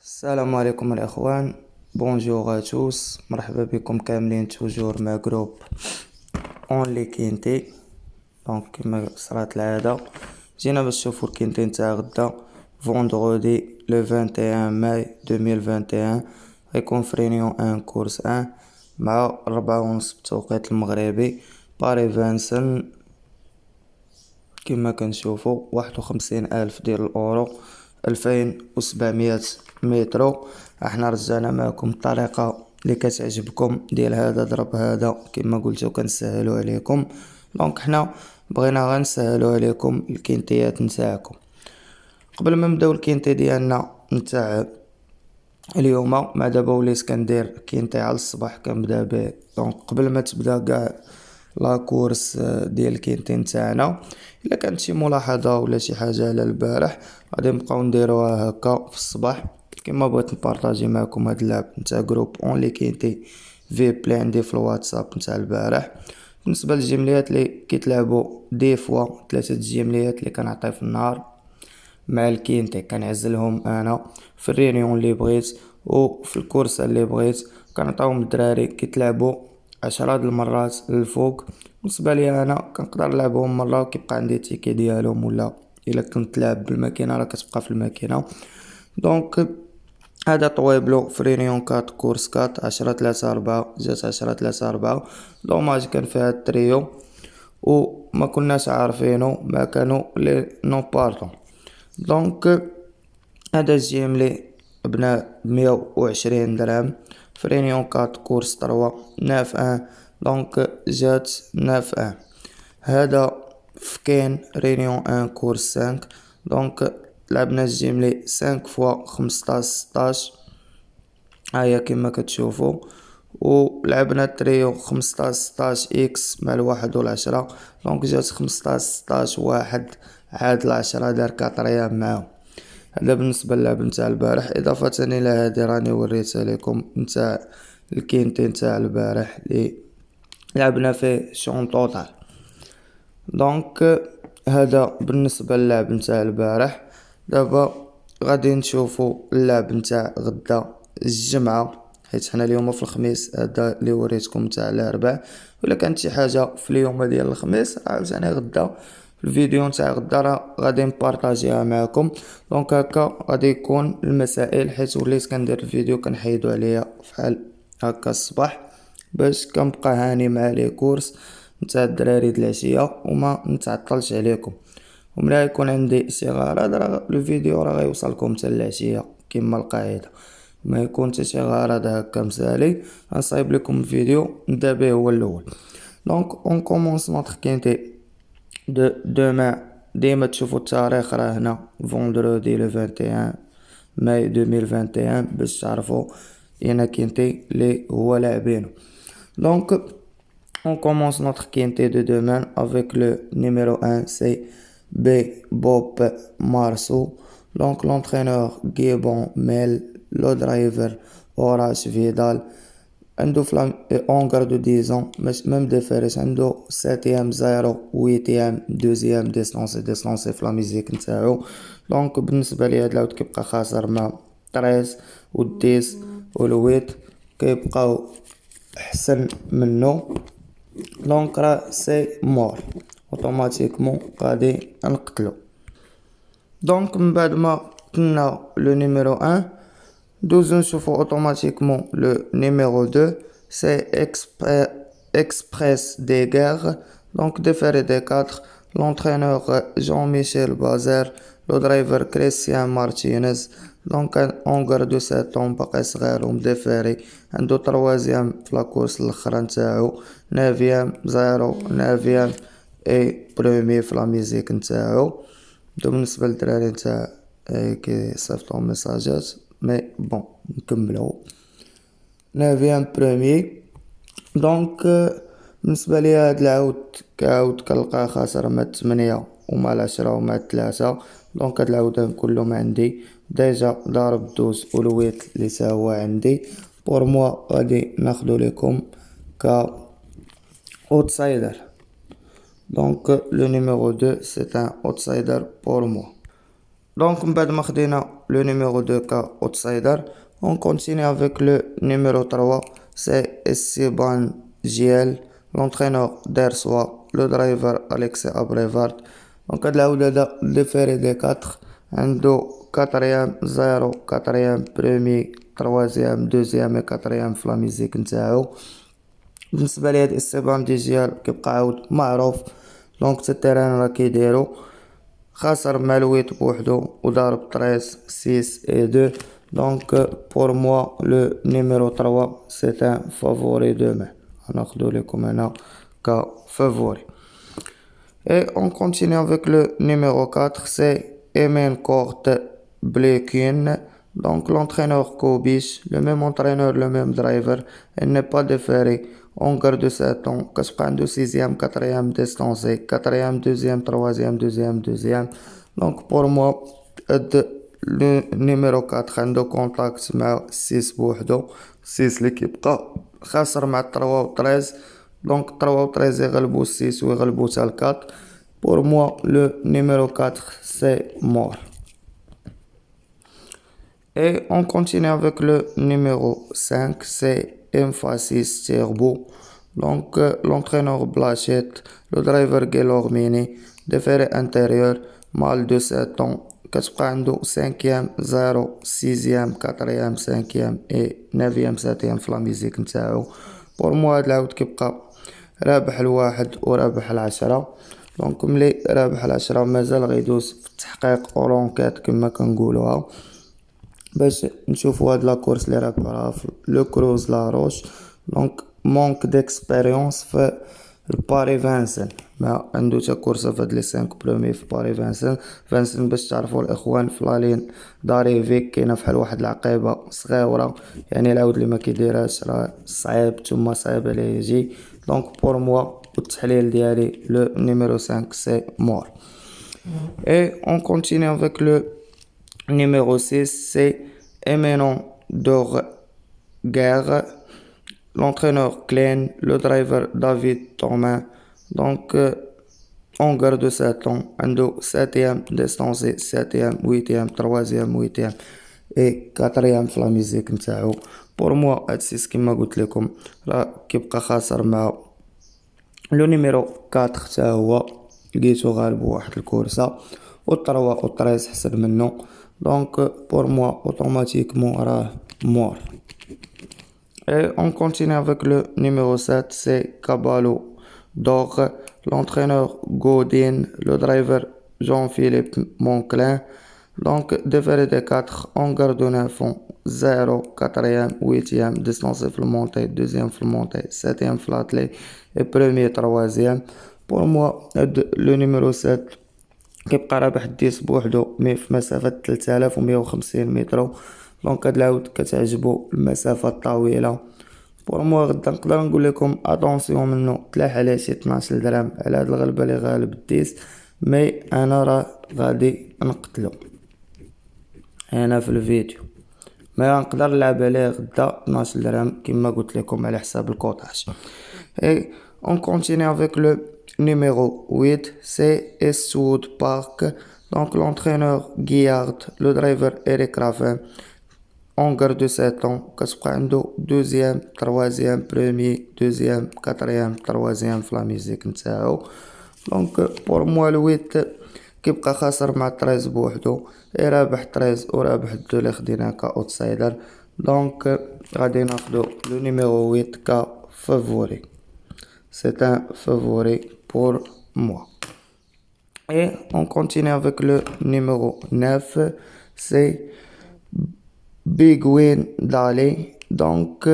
السلام عليكم الاخوان. بونجور توس، مرحبا بكم كاملين توجور مع جروب اونلي كينتي. دونك كما صرات العاده جينا باش نشوفو الكينتي نتاع غدا فوندغودي لو 21 ماي 2021. غيكون في رينيون ان كورس ان مع 4:30 بالتوقيت المغربي. باري فانسن كما كنشوفو 51,000 ديال الاورو، 2700 مترو. احنا رجعنا معكم الطريقه اللي كتعجبكم ديال هذا ضرب هذا، كما قلتو كنسهلو عليكم. دونك حنا بغينا غير نسهلو عليكم الكينتيات نتاعكم. قبل ما نبداو الكينتي ديالنا نتاع اليوم، مع دابا وليت كندير كينتي على الصباح كنبدا به. دونك قبل ما تبدا كاع لا كورس ديال الكينتي نتاعنا، الا كانت شي ملاحظه ولا شي حاجه على البارح غادي نبقاو نديروها هكا في الصباح. كما بغيت نبارطاجي معكم هاد اللعب نتاع جروب اونلي كينتي في بلي عندي في الواتساب نتاع البارح. بالنسبه للجمليات اللي كيتلعبوا دي فوا 3 الجمليات اللي كنعطي في النهار مع الكينتي كنعزلهم انا في الريونيون اللي بغيت وفي الكورس اللي بغيت، كنعطيهم الدراري كيتلعبوا 10 د المرات للفوق. بالنسبه لي انا كنقدر نلعبهم مره وكيبقى عندي تيكي ديالهم، ولا الا كنت لعب بالماكينه راه كتبقى في الماكينه. دونك هذا طويبلو في ريونيون 4 كورس 4 10 3 4 جات 10 3 4. دوماج كان فيها التريو وما كناش عارفينه، ما كانوا لي نو بارطون. دونك هذا الجيملي بنا 120 درهم في رينيون 4 كورس 3 9 1. دونك جات 9 1. هذا في كاين رينيون 1 كورس 5. دونك لعبنا الجيملي 5 فوا 15 16 هيا كما كتشوفوا، ولعبنا التريو 15 16 اكس مع الواحد والعشرة. دونك جات 15 16 واحد عاد العشرة دار 4 معاهم. هذا بالنسبه للعب نتاع البارح. اضافه الى هذه راني وريتها لكم نتاع الكينتي نتاع البارح اللي لعبنا فيه شون طوطال. دونك هذا بالنسبه للعب نتاع البارح. دابا غادي نشوفوا اللعب نتاع غدا الجمعه، حيت حنا اليوم في الخميس. هذا اللي وريتكم نتاع الاربعاء، ولا كانت شي حاجه في اليوم ديال الخميس عاوتاني غدا الفيديو نتاع غدا راه غادي نبارطاجيها معكم. دونك هكا غادي يكون المسائل، حيت وليت كندير الفيديو كنحيدو عليا فحال هكا الصباح باش كنبقى هاني مع لي كورس نتاع الدراري د العشيه وما نتعطلش عليكم. وملا يكون عندي شي غرض راه الفيديو راه غيوصلكم حتى العشيه كما القاعده. ما يكون حتى شي غرض هكا مسالي غنصايب لكم الفيديو نبدا به هو الاول. دونك اون كومونس نوتر كينتي دو دومان. ديما تشوفوا التاريخ راه هنا فوندرودي لو 21 ماي 2021 باش تعرفوا اين كينتي لي هو لاعبينو. دونك on commence notre quintet de demain avec le numéro 1, c'est B. Bob Marceau. Donc l'entraîneur Guébon Mel, le driver Horace Vidal. عنده في اونغر دو 10 ميم ديفيريس عنده 7 0 8 2 ديستونسي في لا ميزيك نتاعو. دونك بالنسبه لي هاد العود كيبقى خاسر مع 13 و 10 و 8 كيبقاو احسن منه. دونك راه سي مور اوتوماتيكمون غادي نقتلو. دونك من بعد ما قتلنا لو نيميرو 1 دوزو نشوفو اوتوماتيكمون لو نيميرو 2 سي اكسبريس دي غير. دونك ديفيري دي 4. لونترينور جون ميشيل بازار، لو درايفر كريستيان مارتينيز. دونك اونغر دو 7 باقي صغير ومديفيري عندو تروازيام في لاكورس الاخرى نتاعو، نافيام 0 نافيام اي برومي في لا ميزيك نتاعو. دو بالنسبه للدراري نتاع كي صيفطو ميساجات مي بون نكملو نافيام برومي. دونك بالنسبه لي هاد العود كعود كنلقاه خاسر مع 8 ومع 10 ومع 3. دونك هاد العودين كلهم عندي ديجا ضارب 12 والويت اللي هو عندي. بور موا غادي ناخدو لكم ك اوتسايدر. دونك لو نيميرو 2 سي ان اوتسايدر بور موا. دونك من بعد ما خدينا le numéro 2 K outsider. On continue avec le numéro 3, c'est Esteban Giel, l'entraîneur d'Ersoa, le driver Alexis Abrevard. Donc le ferry des 4, عنده 4e 0 4e premier 3e 2e et 4e في لا ميزيك نتاعو. بالنسبه لهاد استيبان ديجيال كيبقى عاود معروف دونك حتى التيران راه كيديرو خاسر مع الويت بوحدو وضارب 13 6 et 2. Donc pour moi le numéro 3 c'est un favori demain. غناخدو لكم هنا كفافوري. Et on continue avec le numéro 4, c'est Emen Korte Blekin. Donc l'entraîneur Kobish, le même entraîneur, le même driver. Il n'est pas déféré. On garde 7 ans. Kaspan de 6e, 4e distancé. 4e, 2e, 3e, 2e, 2e. Donc pour moi, le numéro 4 عنده contact مع 6 بوحدو. 6 اللي كيبقى خاسر مع 3 و 13. Donc 3 و 13 يغلبوا 6 ويغلبوا حتى 4. Pour moi, le numéro 4, c'est mort. Et on continue avec le numéro 5, c'est Emphasis Turbo. Donc l'entraîneur Blachette, le driver Guelormini, déféré intérieur, mal de 7 ans. كتبقى عنده 5e 0 6e 4e 5e et 9e 7e في لا ميزيك نتاعو. بور مو هاد العاود كيبقى رابح الواحد ورابح العشرة. دونك ملي رابح العشرة مازال غيدوز في التحقيق اورونكات كما كنقولوها باش نشوفو هاد لاكورس لي رابحوها في لو كروز لاروش. دونك مونك ديكسبيريونس في الباري فانسن ما عنده تا كورسه في هاد لي 5 برومي في باري فانسن باش تعرفوا الاخوان في لالين داريفيك كاينه فحال واحد العقيبه صغيره يعني العود اللي ما كيديرهاش راه صعيب ثم صعيب عليه يجي. دونك بور موا التحليل ديالي لو numéro 5 c'est mort. Et on continue avec le numéro 6, c'est Emenon Dorguer, l'entraîneur Klein, le driver David Thomas. Donc on garde 7 ans, عنده 7e distancé, 7e 8e 3e 8e et 4e في لا ميزيك نتاعو. بور موا هاد 6 كيما قلت لكم راه كيبقى خاسر مع لو نيميرو 4 حتى هو لقيتو غالب واحد الكورسه و 3 و 13 حسن منه. دونك بور موا اوتوماتيكمون راه مور. Et on continue avec le numéro 7, c'est Caballo Dor, l'entraîneur Godin, le driver Jean-Philippe Monclin. Donc déféré des 4, on garde 9 ans, 0, 4e, 8e, distance montée, 2e montée, 7e flattelé et premier 3e. Pour moi, le numéro 7 كيبقى رابح 10 بوحدو مي في مسافة 3150 متر. دونك هاد العود كتعجبو المسافة الطويلة. بور موا غدا نقدر نقول لكم اتونسيون منو تلاح عليه شي 12 درهم على هاد الغلبة اللي غالب 10. مي انا راه غادي نقتلو هنا في الفيديو ما نقدر نلعب عليه غدا 12 درهم كما قلت لكم على حساب الكوطاج. Et on continue avec le numéro 8, c'est Eastwood Park. Donc l'entraîneur Guillard, le driver Eric Raffin. On garde 7 ans, كتبقى عنده 2e 3e premier 2e 4e 3e في لا ميزيك نتاعو. دونك بور موا الويت كيبقى خاسر مع 13 بوحدو رابح 13 ورابح 2 اللي خديناه كاوتسايدر. دونك غادي ناخدو لو نيميرو 8 كفافوري. C'est un favori pour moi. Et on continue avec le numéro 9, c'est Big Win Dali. Donc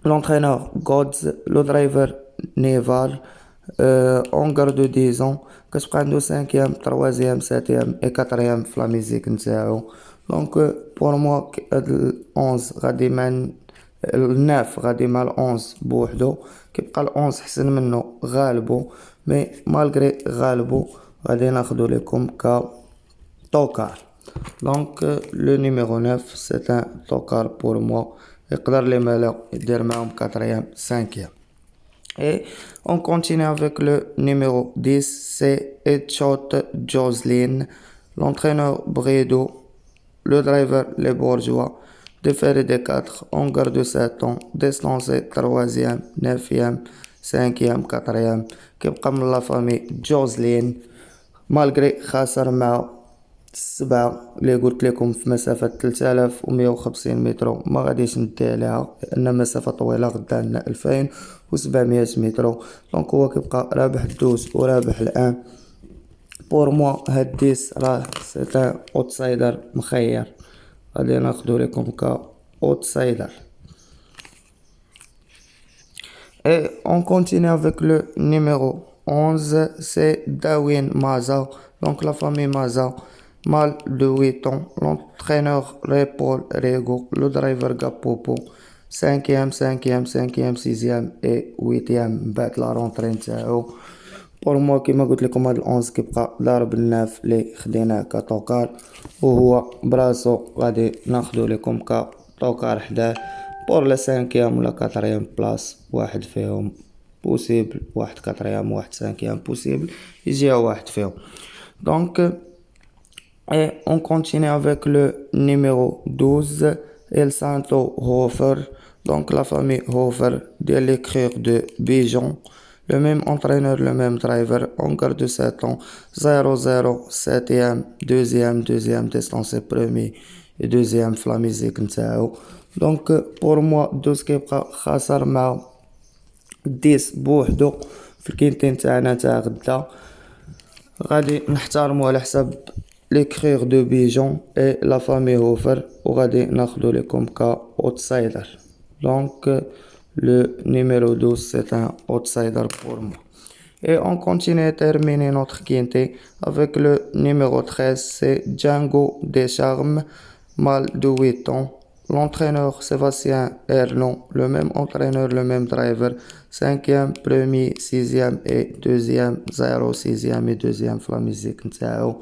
l'entraîneur Gods, le driver Neval, on garde 10 ans, كتبقى عنده 5e 3e 7e et 4e في لا ميزيك نتاعو. دونك بور موا هاد 11 غادي مع الناف غادي مع 11 بوحدو كيبقى 11 حسن منه غالبو مي مالغري غالبو غادي ناخدو لكم ك توكار. دونك لو نيميرو 9 سي ان توكار بور موا يقدر لي مالا يدير معاهم 4e 5e. Et on continue avec le numéro 10, c'est Etchot Jocelyn, l'entraîneur Bredo, le driver les bourgeois, déféré des 4, on garde 7 ans, distancé 3e, 9e, 5e, 4e, كيبقى من لا فامي جوزلين مالغري خاسر مع السبعة اللي قلت لكم في مسافة 3150 متر ما غاديش ندي عليها لأن مسافة طويلة غدا عندنا 2700 متر. دونك هو كيبقى رابح الدوز ورابح الآن. بور موا هاد 10 راه سيت اوتسايدر مخير غادي ناخدو لكم ك اوتسايدر. Et on continue avec le numéro 11, c'est Darwin Maza. Donc la famille Maza, mâle de 8 ans, l'entraîneur Paul Rego, le driver Gapopo, 5e, 5e, 5e, 6e et 8e بعد la rentrée نتاعو. بور موا كيما قلت لكم هاد ال11 كيبقى ضارب الناف اللي خديناه كطوكار وهو براسو غادي ناخدو لكم كطوكار حداه. بور لا 5e ولا 4e بلاص واحد فيهم بوسيبل، واحد 4e واحد 5e بوسيبل يجيها واحد فيهم. دونك et on continue avec le numéro 12 El Santo Hofer. Donc la famille Hofer de l'écrire de Bijon, le même entraîneur, le même driver, on garde 7 ans, 0-0, 7e, 2e, 2e distancé premier et 2e في لا ميزيك نتاعو. دونك بور موا 12 كيبقى خاسر مع 10 بوحدو في الكينتين تاعنا تاع غدا. غادي نحترمو على حساب l'écrire de Bijon et la famille Hofer وغادي ناخدو لكم كا outsider. Donc le numéro 12 c'est un outsider pour moi. Et on continue à terminer notre quintet avec le numéro 13, c'est Django Descharmes, mâle de 8 ans. L'entraîneur Sébastien Erlon, le même entraîneur, le même driver, 5e, 1er, 6e et 2e, 0, 6e et 2e في la musique نتاعو.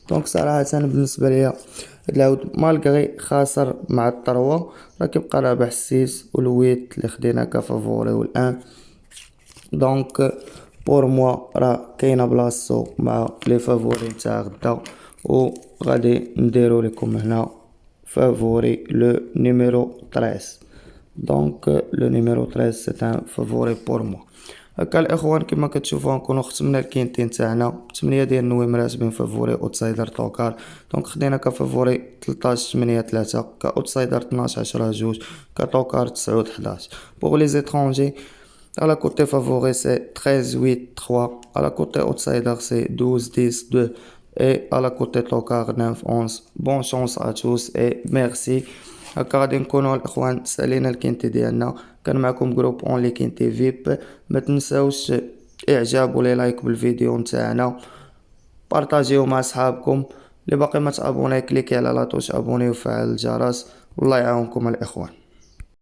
دونك صراحة بالنسبة ليا هاد العود مالغري خاسر مع الطروة راه كيبقى رابح السيس والويت اللي خدينا كفافوري والان. دونك بور موا راه كاينة بلاصتو مع لي فافوري نتاع غدا وغادي نديرو لكم هنا فافوري لو نيميرو 13. دونك لو نيميرو 13 سي ان فافوري بور موا. هكا الاخوان كما كتشوفوا نكونوا ختمنا الكينتين تاعنا 8 ديال النويمرات بين فافوري اوتسايدر طوكار. دونك خدينا كفافوري 13 8 3 كاوتسايدر 12 10 2 كطوكار 9 11. بوغ لي زيترونجي على كوتي فافوري سي 13 8 3 على كوتي اوتسايدر سي 12 10 2 et à la côté طوكار 9 11. بون شونس à tous et merci. هكا غادي نكونوا الاخوان سالينا الكينتي ديالنا. كان معكم جروب اونلي كينتي فيب. ما تنساوش اعجاب ولا لايك بالفيديو نتاعنا، بارطاجيو مع صحابكم. اللي باقي ما تابوناي كليكي على لا توش ابوني وفعل الجرس. والله يعاونكم الاخوان.